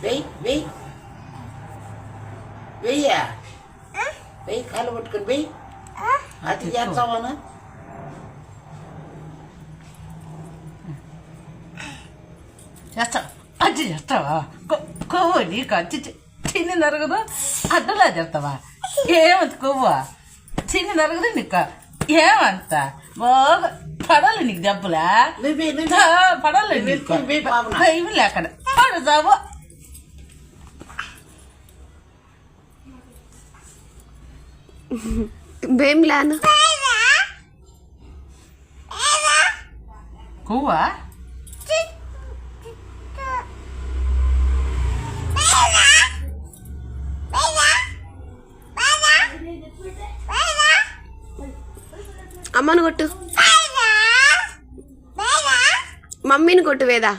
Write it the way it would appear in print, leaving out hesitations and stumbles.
వెయ్యి వెయ్యి వెయ్యా వెయ్యి కాలు పట్టుకొని వెయ్యి అతి చేస్తావానా చేస్తావా అజ్జి చేస్తావా కొవ్వు నీకు అజ్జి చిన్ని నరగదు అడ్డలా చేస్తావా ఏమంత కొవ్వా చిన్ని నరగదు నీకు ఏమంత బాగా పడాలి నీకు దెబ్బలా పడాలి నీకు ఇవి లేకుండా పడతావు బేమ్లాను కొవ్వా అమ్మను కొట్టు మమ్మీని కొట్టు వేదా